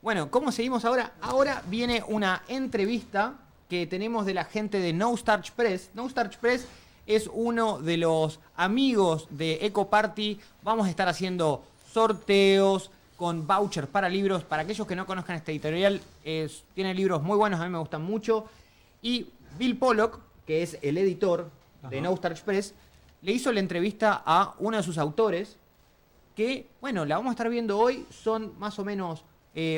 Bueno, ¿cómo seguimos ahora? Ahora viene una entrevista que tenemos de la gente de No Starch Press. No Starch Press es uno de los amigos de Ekoparty. Vamos a estar haciendo sorteos con vouchers para libros. Para aquellos que no conozcan este editorial, tiene libros muy buenos, a mí me gustan mucho. Y Bill Pollock, que es el editor de No Starch Press, le hizo la entrevista a uno de sus autores, que, bueno, la vamos a estar viendo hoy. Son más o menos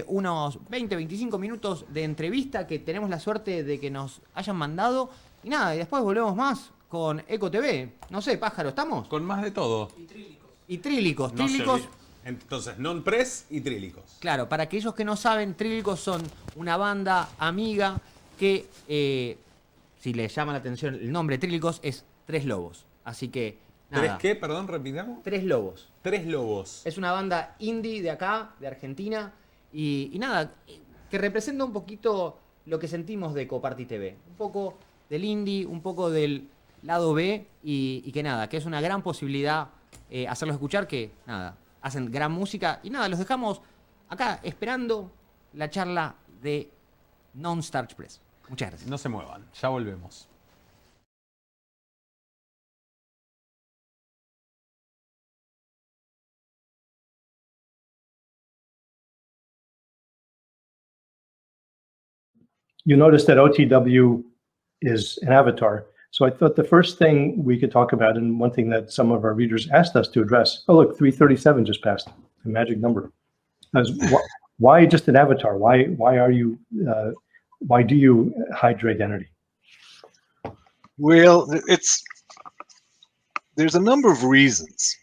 unos 20-25 minutos de entrevista que tenemos la suerte de que nos hayan mandado. Y nada, y después volvemos más con EcoTV. No sé, pájaro, ¿estamos? Con más de todo. Y trílicos. No Trílicos, entonces, non-press y trílicos. claro, para aquellos que no saben, Trílicos son una banda amiga que, si les llama la atención el nombre Trílicos, es Tres Lobos. Así que, nada. ¿Tres qué? Perdón, repitamos. Tres Lobos. Tres lobos. Es una banda indie de acá, de Argentina, y nada, que representa un poquito lo que sentimos de Ekoparty TV. Un poco del indie, un poco del lado B, y que nada, que es una gran posibilidad hacerlos escuchar, que nada, hacen gran música. Y nada, los dejamos acá esperando la charla de Non-Starch Press. Muchas gracias. No se muevan, ya volvemos. You notice that OTW is an avatar. So I thought the first thing we could talk about, and one thing that some of our readers asked us to address, oh, look, 337 just passed, the magic number. Why just an avatar? Why do you hide your identity? Well, there's a number of reasons,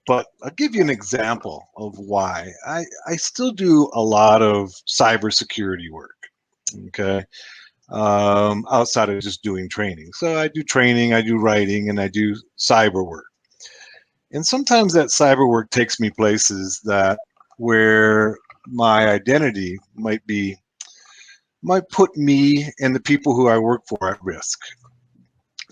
but I'll give you an example of why. I still do a lot of cybersecurity work. Okay, outside of just doing training. So I do training, I do writing, and I do cyber work. And sometimes that cyber work takes me places where my identity might put me and the people who I work for at risk.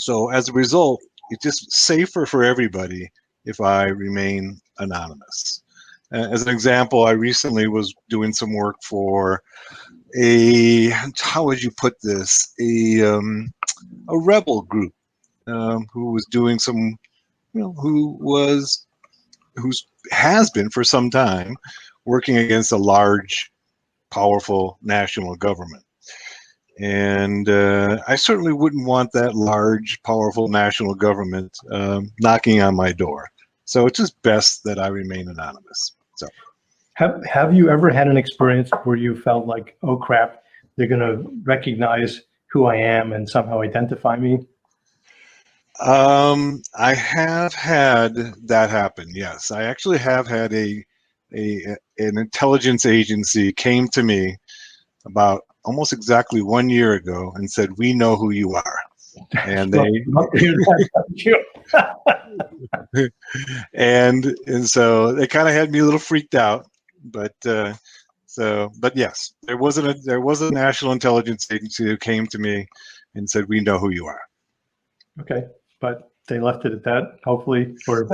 So as a result, it's just safer for everybody if I remain anonymous. As an example, I recently was doing some work for how would you put this, a rebel group who was doing some, who has been for some time working against a large, powerful national government. And I certainly wouldn't want that large, powerful national government knocking on my door. So it's just best that I remain anonymous. So. Have you ever had an experience where you felt like, oh crap, they're going to recognize who I am and somehow identify me? I have had that happen. Yes, I actually have had an intelligence agency came to me about almost exactly 1 year ago and said, "We know who you are," and and so they kind of had me a little freaked out. But yes, there was a national intelligence agency who came to me and said, "We know who you are." Okay, but they left it at that, hopefully. Or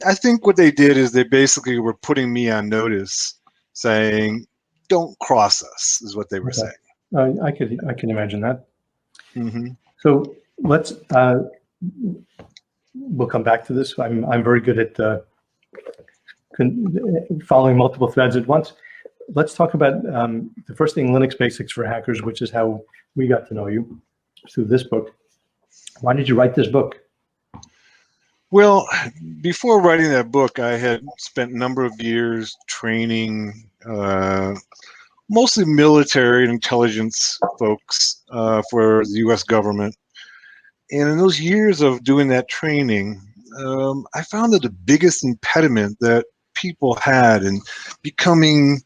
I think what they did is they basically were putting me on notice, saying, "Don't cross us," is what they were saying. I can imagine that. Mm-hmm. So let's we'll come back to this. I'm very good at following multiple threads at once. Let's talk about the first thing, Linux Basics for Hackers, which is how we got to know you through this book. Why did you write this book? Well, before writing that book, I had spent a number of years training mostly military and intelligence folks for the U.S. government. And in those years of doing that training, I found that the biggest impediment that people had in becoming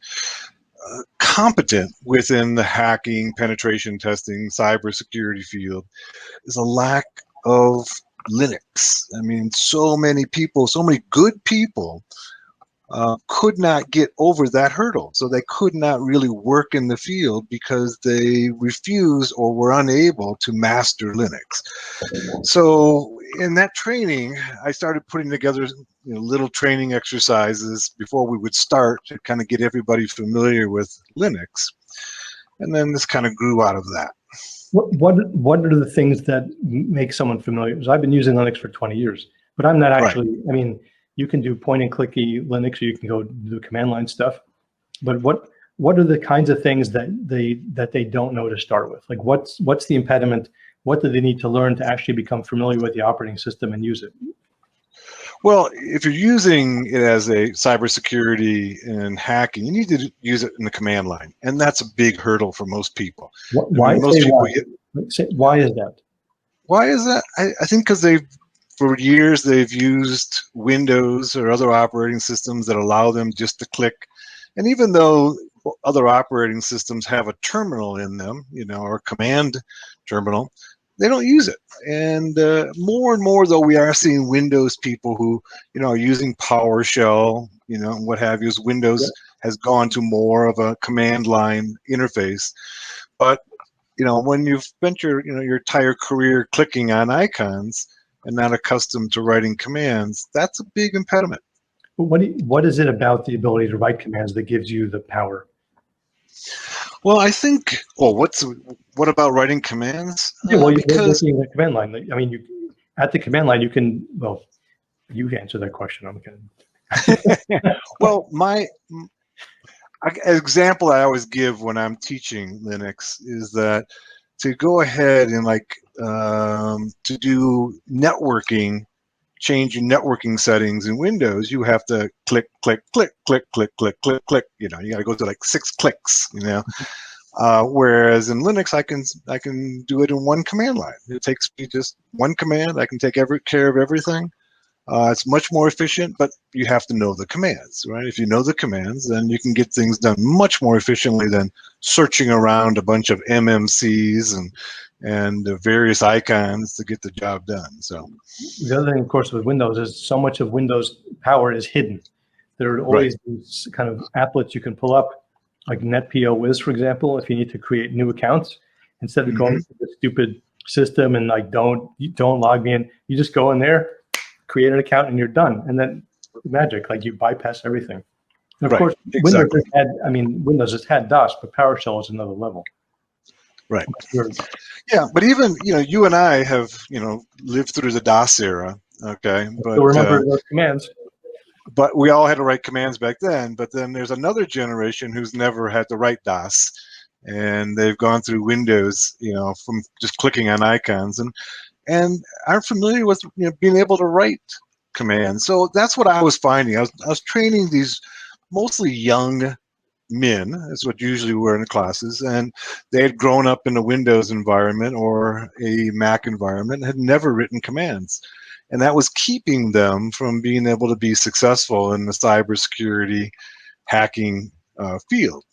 competent within the hacking, penetration testing, cybersecurity field is a lack of Linux. I mean, so many people, so many good people could not get over that hurdle. So they could not really work in the field because they refused or were unable to master Linux. So in that training, I started putting together little training exercises before we would start to kind of get everybody familiar with Linux. And then this kind of grew out of that. What are the things that make someone familiar? Because I've been using Linux for 20 years, but I'm not actually, Right. I mean, you can do point and clicky Linux, or you can go do command line stuff. But what are the kinds of things that they don't know to start with? Like what's the impediment? What do they need to learn to actually become familiar with the operating system and use it? Well, if you're using it as a cybersecurity and hacking, you need to use it in the command line, and that's a big hurdle for most people. Why is that? Why is that? I think because for years they've used Windows or other operating systems that allow them just to click. And even though other operating systems have a terminal in them, or a command terminal, they don't use it. And more and more, though, we are seeing Windows people who, are using PowerShell, and what have you. Windows has gone to more of a command line interface. But when you've spent your entire career clicking on icons and not accustomed to writing commands, that's a big impediment. What is it about the ability to write commands that gives you the power? Well, I think. Well, what about writing commands? Yeah, well, because you're working the command line. I mean, at the command line, you can. Well, you answer that question. I'm kidding. Well, an example I always give when I'm teaching Linux is that to go ahead and to do networking, change your networking settings in Windows, you have to click, click, click, click, click, click, click, click. You got to go to like 6 clicks. Whereas in Linux, I can do it in one command line. It takes me just one command. I can take care of everything. It's much more efficient, but you have to know the commands, right? If you know the commands, then you can get things done much more efficiently than searching around a bunch of MMCs and various icons to get the job done. So the other thing, of course, with Windows is so much of Windows power is hidden. There are always these kind of applets you can pull up, like NetPOWiz, for example. If you need to create new accounts, instead of going to the stupid system and don't log me in, you just go in there, create an account, and you're done. And then magic, you bypass everything. And of course, exactly. Windows has had DOS, but PowerShell is another level. Right. Yeah, but even you and I have lived through the DOS era. Okay, but still remember those commands. But we all had to write commands back then. But then there's another generation who's never had to write DOS, and they've gone through Windows, from just clicking on icons and aren't familiar with being able to write commands. So that's what I was finding. I was training these mostly young men, is what usually were in the classes, and they had grown up in a Windows environment or a Mac environment and had never written commands. And that was keeping them from being able to be successful in the cybersecurity hacking field.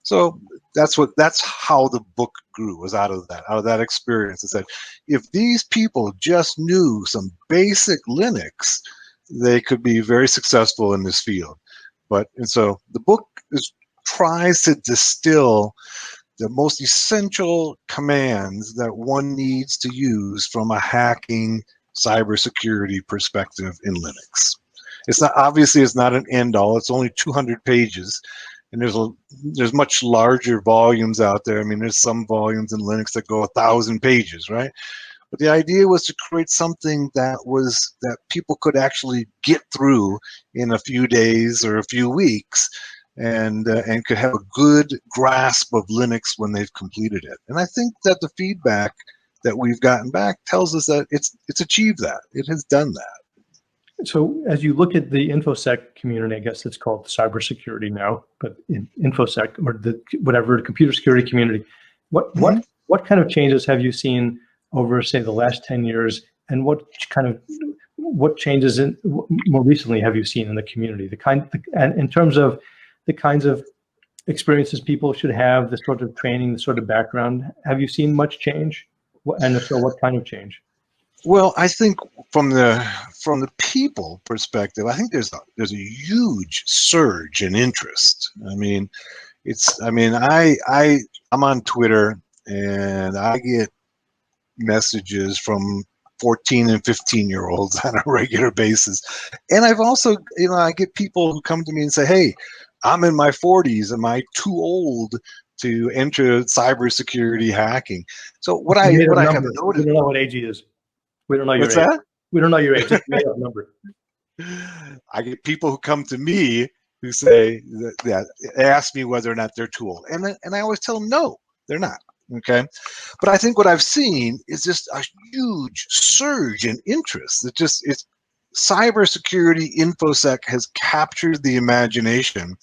So that's how the book grew, was out of that experience. It said, if these people just knew some basic Linux, they could be very successful in this field. And so the book tries to distill the most essential commands that one needs to use from a hacking cybersecurity perspective in Linux. It's not an end all. It's only 200 pages. And there's much larger volumes out there. I mean, there's some volumes in Linux that go 1,000 pages, right? But the idea was to create something that people could actually get through in a few days or a few weeks, and could have a good grasp of Linux when they've completed it. And I think that the feedback that we've gotten back tells us that it's achieved that. It has done that. So as you look at the infosec community, I guess it's called cybersecurity now, but in infosec or the computer security community, what kind of changes have you seen over, say, the last 10 years, and what changes more recently have you seen in the community? And in terms of the kinds of experiences people should have, the sort of training, the sort of background, have you seen much change? And if so, what kind of change? Well, I think from the people perspective, I think there's a huge surge in interest. I mean, I'm on Twitter and I get messages from 14 and 15-year-olds on a regular basis. And I've also, I get people who come to me and say, "Hey, I'm in my 40s. Am I too old to enter cybersecurity hacking?" So what I Made up have number. noticed. We don't know what age he is. We don't know your What's age. that? We don't know your age. It's a made up number. I get people who come to me who say that ask me whether or not they're too old, and I always tell them no, they're not. Okay, but I think what I've seen is just a huge surge in interest. It's cybersecurity infosec has captured the imagination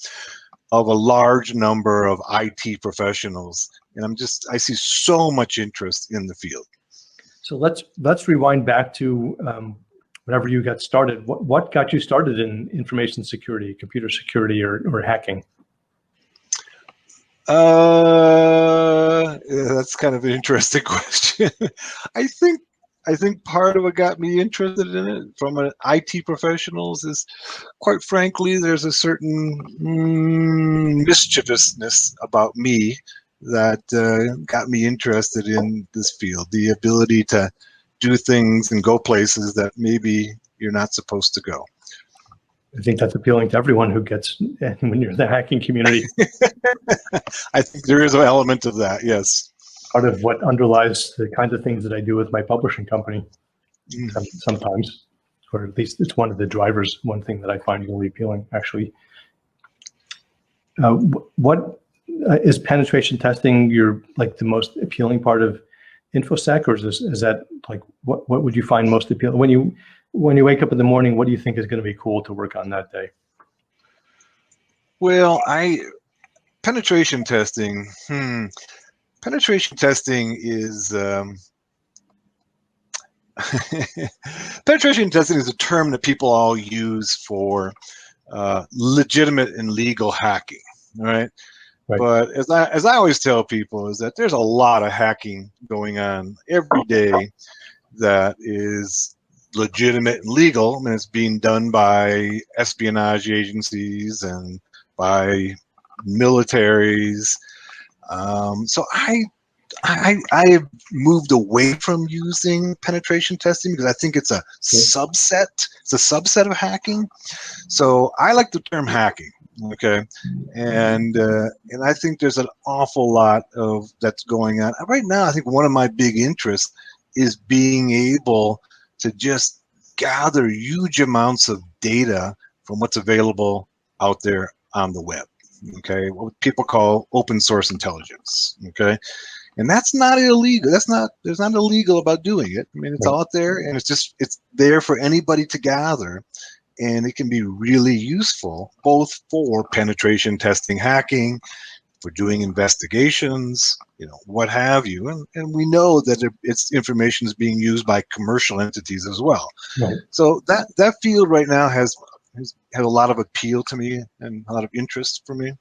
of a large number of IT professionals, and I see so much interest in the field. So let's rewind back to whenever you got started. What got you started in information security, computer security, or hacking? Yeah, that's kind of an interesting question. I think part of what got me interested in it from an IT professionals is, quite frankly, there's a certain mischievousness about me that got me interested in this field. The ability to do things and go places that maybe you're not supposed to go. I think that's appealing to everyone who gets when you're in the hacking community. I think there is an element of that, yes. Part of what underlies the kinds of things that I do with my publishing company sometimes, or at least it's one of the drivers, one thing that I find really appealing, actually. What is penetration testing the most appealing part of infosec, or is that like what would you find most appealing when you wake up in the morning? What do you think is going to be cool to work on that day? Well, penetration testing. Penetration testing is penetration testing is a term that people all use for legitimate and legal hacking, right? But as I always tell people, is that there's a lot of hacking going on every day that is legitimate and legal, and it's being done by espionage agencies and by militaries. So I have moved away from using penetration testing because I think it's a subset. It's a subset of hacking. So I like the term hacking. Okay, and I think there's an awful lot of that's going on right now. I think one of my big interests is being able to just gather huge amounts of data from what's available out there on the web. Okay, what people call open source intelligence. Okay, and that's not illegal. There's not illegal about doing it. I mean, it's out there, and it's there for anybody to gather. And it can be really useful both for penetration testing, hacking, for doing investigations, what have you. And we know that its information is being used by commercial entities as well. Right. So that field right now has a lot of appeal to me and a lot of interest for me.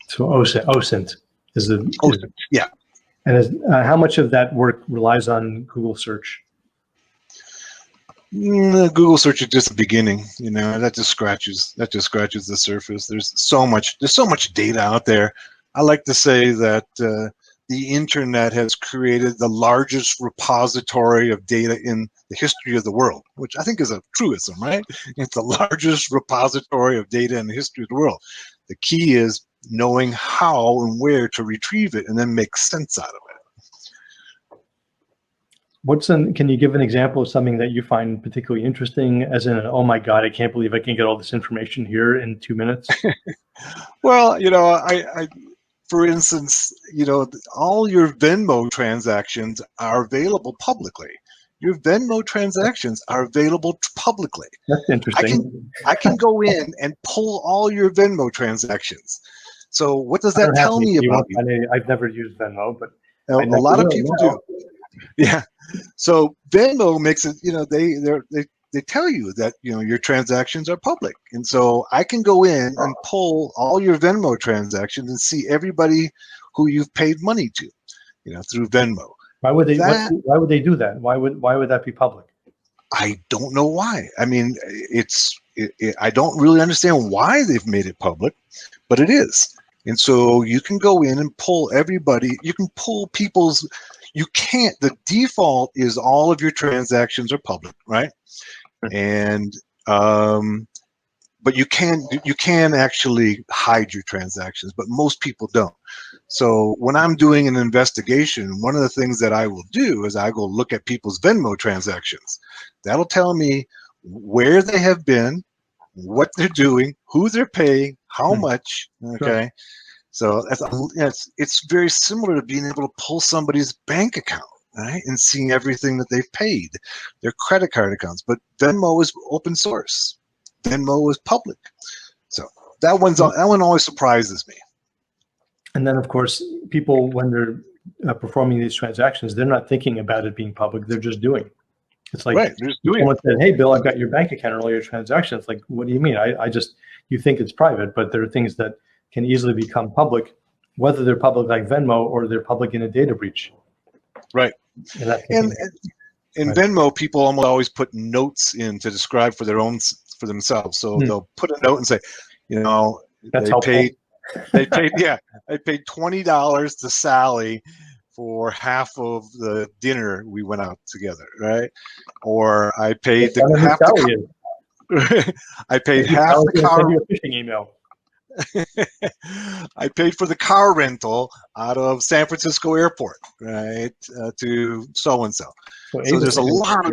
So OSINT is yeah. And how much of that work relies on Google search? Google search is just the beginning, that just scratches the surface. There's so much data out there. I like to say that the internet has created the largest repository of data in the history of the world, which I think is a truism, right? It's the largest repository of data in the history of the world. The key is knowing how and where to retrieve it and then make sense out of it. Can you give an example of something that you find particularly interesting, as in, oh my God, I can't believe I can get all this information here in 2 minutes? Well, for instance, all your Venmo transactions are available publicly. Your Venmo transactions are available publicly. That's interesting. I can go in and pull all your Venmo transactions. So what does that tell me about you? I've never used Venmo, but a lot of people do. Yeah. So Venmo makes it, they tell you that, your transactions are public. And so I can go in and pull all your Venmo transactions and see everybody who you've paid money to, through Venmo. Why would they do that? Why would that be public? I don't know why. I mean, I don't really understand why they've made it public, but it is. And so you can go in and pull everybody. You can pull people's. You can't. The default is all of your transactions are public, right? And but you can actually hide your transactions, but most people don't. So when I'm doing an investigation, one of the things that I will do is I go look at people's Venmo transactions. That'll tell me where they have been, what they're doing, who they're paying, how much. Okay, so it's very similar to being able to pull somebody's bank account, right, and seeing everything that they've paid, their credit card accounts. But Venmo is open source. Venmo is public. So that one always surprises me. And then, of course, people, when they're performing these transactions, they're not thinking about it being public. They're just doing. It's like someone said, "Hey, Bill, I've got your bank account and all your transactions." Like, what do you mean? You think it's private, but there are things that can easily become public, whether they're public like Venmo or they're public in a data breach. Right. And in Venmo, people almost always put notes in to describe for themselves. So they'll put a note and say, I paid $20 to Sally for half of the dinner we went out together, right? Or I paid half the car. Phishing email. I paid for the car rental out of San Francisco Airport, right, to so and so. So there's a lot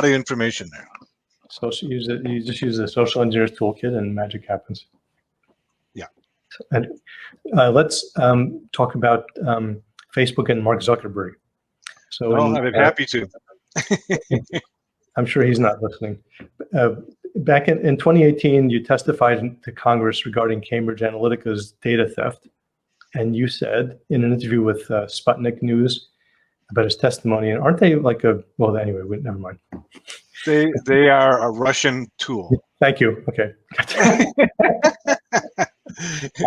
of information there. So you just use the social engineers toolkit and magic happens. Yeah. And let's talk about Facebook and Mark Zuckerberg. So I'm happy to. I'm sure he's not listening. Back in 2018, you testified to Congress regarding Cambridge Analytica's data theft. And you said in an interview with Sputnik News about his testimony, and aren't they like anyway, never mind. They are a Russian tool. Thank you. Okay. I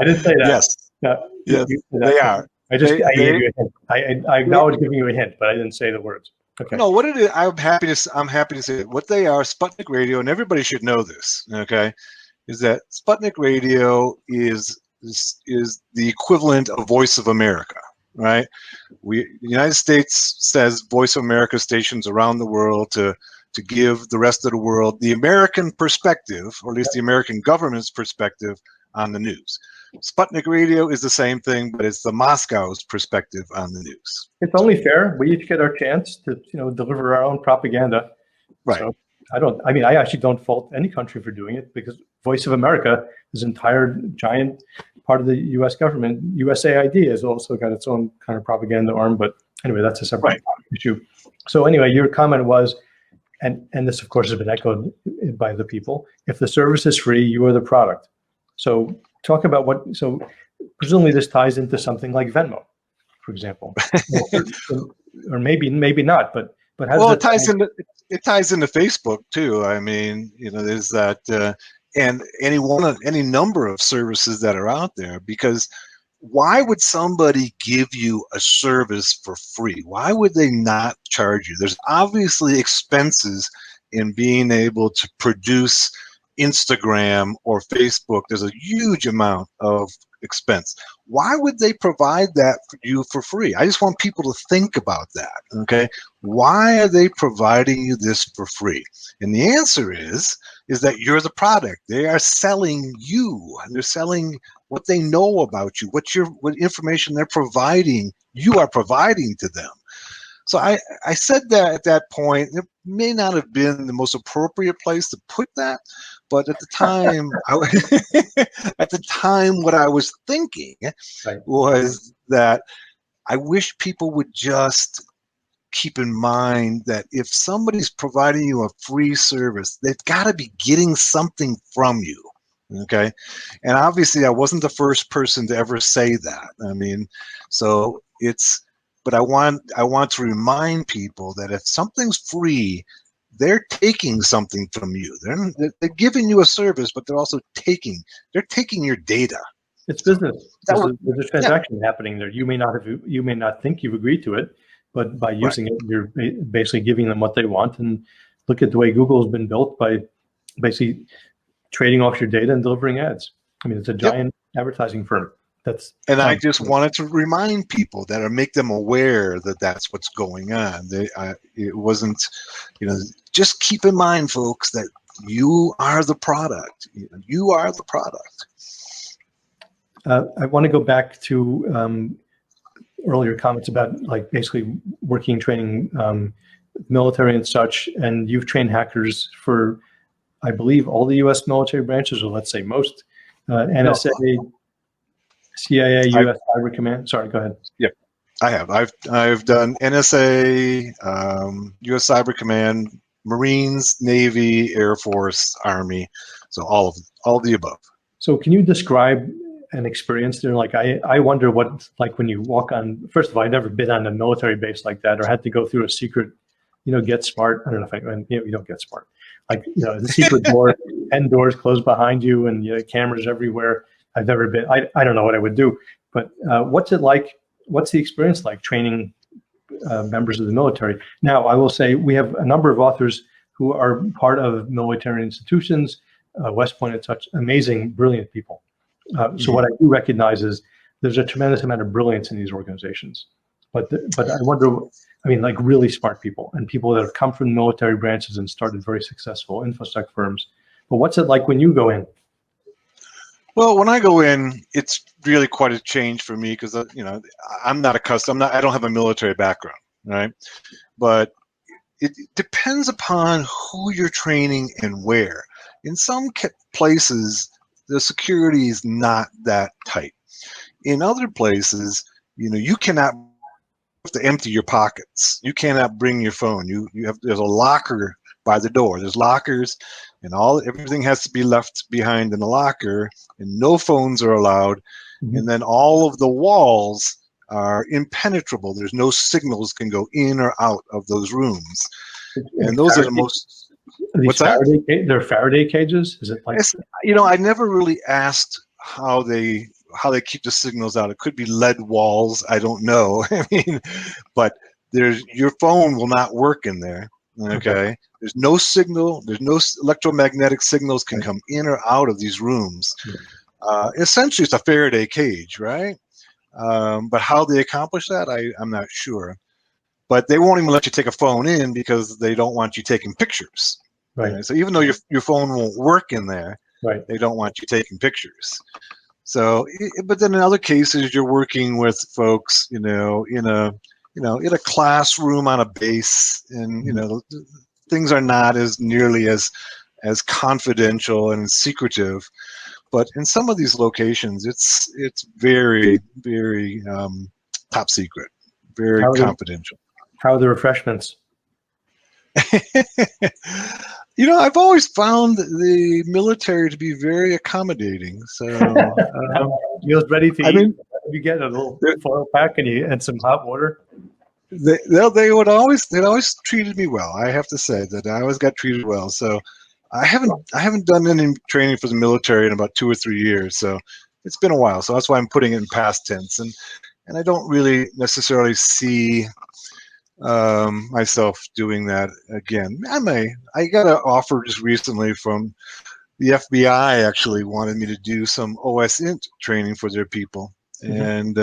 didn't say that. Yes. Yes, they are. I gave you a hint. I acknowledge giving you a hint, but I didn't say the words. Okay. No, what it is, I'm happy to say it. What they are, Sputnik Radio, and everybody should know this, okay, is that Sputnik Radio is the equivalent of Voice of America, right? The United States says Voice of America stations around the world to give the rest of the world the American perspective, or at least the American government's perspective on the news. Sputnik Radio is the same thing, but it's the Moscow's perspective on the news. It's only fair. We each get our chance to, deliver our own propaganda. Right. So I actually don't fault any country for doing it, because Voice of America, this entire giant part of the U.S. government, USAID, has also got its own kind of propaganda arm. But anyway, that's a separate issue. So anyway, your comment was, and this of course has been echoed by the people, if the service is free, you are the product. So talk about so presumably this ties into something like Venmo, for example, or maybe not, but how does it ties into Facebook too. I mean, there's that, and any number of services that are out there, because why would somebody give you a service for free? Why would they not charge you? There's obviously expenses in being able to produce Instagram or Facebook. There's a huge amount of expense. Why would they provide that for you for free? I just want people to think about that, okay? Why are they providing you this for free? And the answer is that you're the product. They are selling you. They're selling what they know about you, what information they're providing, you are providing to them. So I said that at that point, it may not have been the most appropriate place to put that, but at the time, what I was thinking was that I wish people would just keep in mind that if somebody's providing you a free service, they've got to be getting something from you. Okay, and obviously I wasn't the first person to ever say that. I mean, so but I want to remind people that if something's free, they're taking something from you. They're giving you a service, but they're also taking your data. It's business. There's a transaction happening there. You may not think you've agreed to it, but by using it, you're basically giving them what they want. And look at the way Google's been built by basically trading off your data and delivering ads. I mean, it's a giant advertising firm. And I just wanted to remind people that, or make them aware that that's what's going on. It wasn't, just keep in mind, folks, that you are the product. You are the product. I want to go back to earlier comments about like basically working, training military and such, and you've trained hackers for, I believe, all the U.S. military branches, or let's say most, NSA, CIA, U.S. Cyber Command. Sorry, go ahead. Yeah, I have. I've done NSA, U.S. Cyber Command, Marines, Navy, Air Force, Army, so all of the above. So can you describe an experience there? Like I wonder what it's like when you walk on. First of all, I've never been on a military base like that, or had to go through a secret, get smart. I don't know if you don't get smart. Like the secret door, 10 doors closed behind you, and cameras everywhere. I've never been. I don't know what I would do, but what's it like? What's the experience like training members of the military? Now, I will say we have a number of authors who are part of military institutions, West Point and such, amazing, brilliant people. So what I do recognize is there's a tremendous amount of brilliance in these organizations, but I wonder, like really smart people and people that have come from military branches and started very successful infosec firms. But what's it like when you go in? Well, when I go in, it's really quite a change for me because I'm not accustomed. I don't have a military background, right? But it depends upon who you're training and where. In some places, the security is not that tight. In other places, you cannot have to empty your pockets. You cannot bring your phone. There's a locker by the door. There's lockers, and everything has to be left behind in the locker, and no phones are allowed. Mm-hmm. And then all of the walls are impenetrable. There's no signals can go in or out of those rooms. And those are the most. What's that? They're Faraday cages. Is it like? I never really asked how they keep the signals out. It could be lead walls. I don't know. But your phone will not work in there. Okay. There's no signal. There's no electromagnetic signals can come in or out of these rooms. Essentially, it's a Faraday cage, right? But how they accomplish that, I'm not sure. But they won't even let you take a phone in because they don't want you taking pictures. Right. So even though your phone won't work in there, right, they don't want you taking pictures. So, but then in other cases, you're working with folks, in a classroom on a base, and things are not as nearly as confidential and secretive. But in some of these locations, it's very, very top secret, very confidential. How are the refreshments? I've always found the military to be very accommodating. So meals ready to eat. You get a little foil pack and some hot water. They always treated me well. I have to say that I always got treated well. So I haven't done any training for the military in about 2 or 3 years. So it's been a while. So that's why I'm putting it in past tense, and I don't really necessarily see myself doing that again. I got an offer just recently from the FBI. Actually wanted me to do some OSINT training for their people, and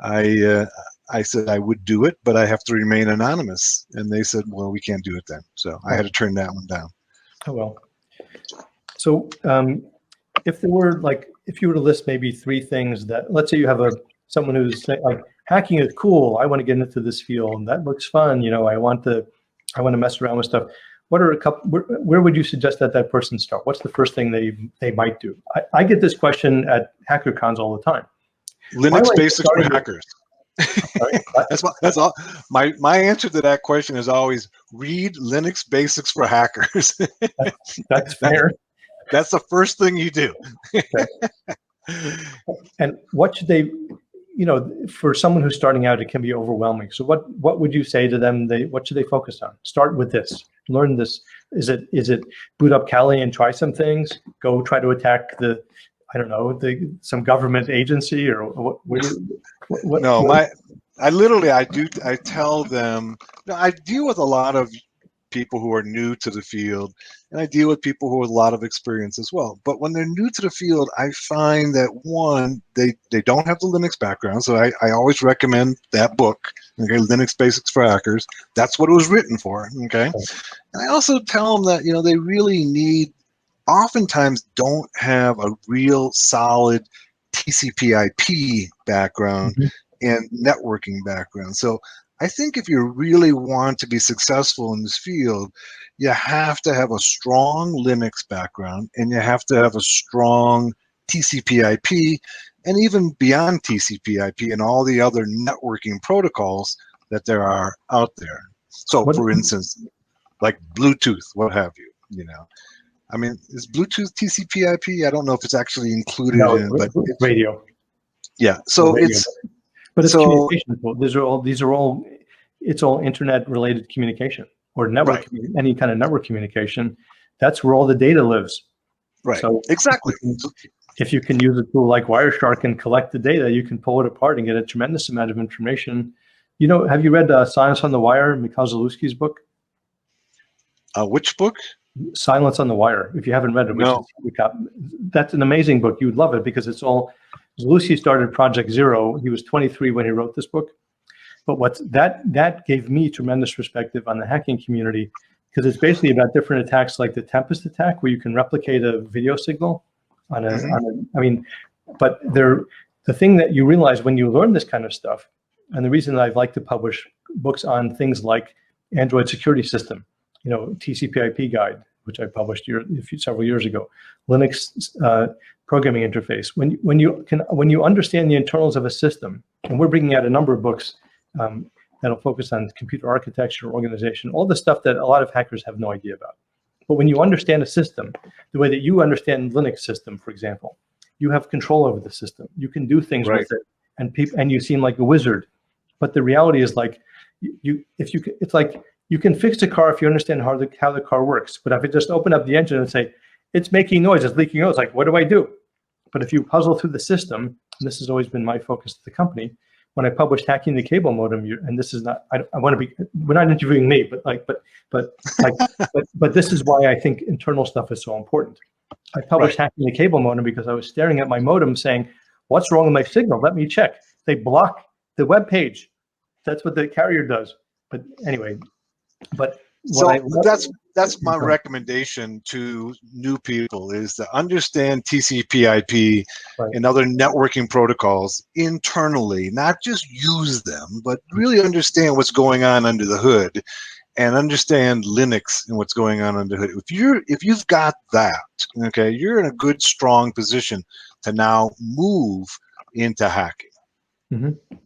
I said I would do it, but I have to remain anonymous. And they said, well, we can't do it then. So I had to turn that one down. Oh well. So if you were to list maybe 3 things that, let's say you have someone who's like, hacking is cool, I want to get into this field, and that looks fun, I want to mess around with stuff. What are where would you suggest that person start? What's the first thing they might do? I get this question at HackerCons all the time. Linux basics for hackers. That's all. My answer to that question is always read Linux basics for hackers. That's fair. That's the first thing you do. Okay. And what should they, for someone who's starting out, it can be overwhelming. So what would you say to them? What should they focus on? Start with this. Learn this. Is it boot up Kali and try some things? Go try to attack some government agency, or what? No, I tell them, I deal with a lot of people who are new to the field, and I deal with people who have a lot of experience as well. But when they're new to the field, I find that one, they don't have the Linux background. So I always recommend that book, okay, Linux Basics for Hackers. That's what it was written for, okay? And I also tell them that, they really oftentimes don't have a real solid TCP/IP background and networking background. So I think if you really want to be successful in this field, you have to have a strong Linux background, and you have to have a strong TCP/IP, and even beyond TCP/IP and all the other networking protocols that there are out there. So, for instance, like Bluetooth, what have you, I mean, is Bluetooth TCP/IP? I don't know if it's actually included in, but it's radio. Yeah, so Radio. But it's so communication. These are all. It's all internet-related communication or network. Right. Any kind of network communication. That's where all the data lives. Right. So Exactly. if you can use a tool like Wireshark and collect the data, you can pull it apart and get a tremendous amount of information. Have you read Silence on the Wire, Mikhail Zalewski's book? Which book? Silence on the Wire. If you haven't read it, No. That's an amazing book. You would love it because it's all. Zalewski started Project Zero. He was 23 when he wrote this book. But that gave me tremendous perspective on the hacking community, because it's basically about different attacks like the Tempest attack, where you can replicate a video signal on a. But the thing that you realize when you learn this kind of stuff, and the reason I'd like to publish books on things like Android security system, TCP/IP guide, which I published several years ago, Linux programming interface. When you understand the internals of a system, and we're bringing out a number of books that'll focus on computer architecture, organization, all the stuff that a lot of hackers have no idea about. But when you understand a system, the way that you understand Linux system, for example, you have control over the system. You can do things with it, and you seem like a wizard. But the reality is, like, it's like you can fix a car if you understand how the car works. But if you just open up the engine and say, it's making noise, it's leaking oil, it's like, what do I do? But if you puzzle through the system, and this has always been my focus at the company, when I published Hacking the Cable Modem, and this is not, I want to be, we're not interviewing me, but this is why I think internal stuff is so important. I published Hacking the Cable Modem because I was staring at my modem saying, what's wrong with my signal? Let me check. They block the web page. That's what the carrier does. But anyway, that's my recommendation to new people, is to understand TCP/IP and other networking protocols internally, not just use them, but really understand what's going on under the hood, and understand Linux and what's going on under the hood. If you've got that, okay, you're in a good, strong position to now move into hacking. Mm-hmm.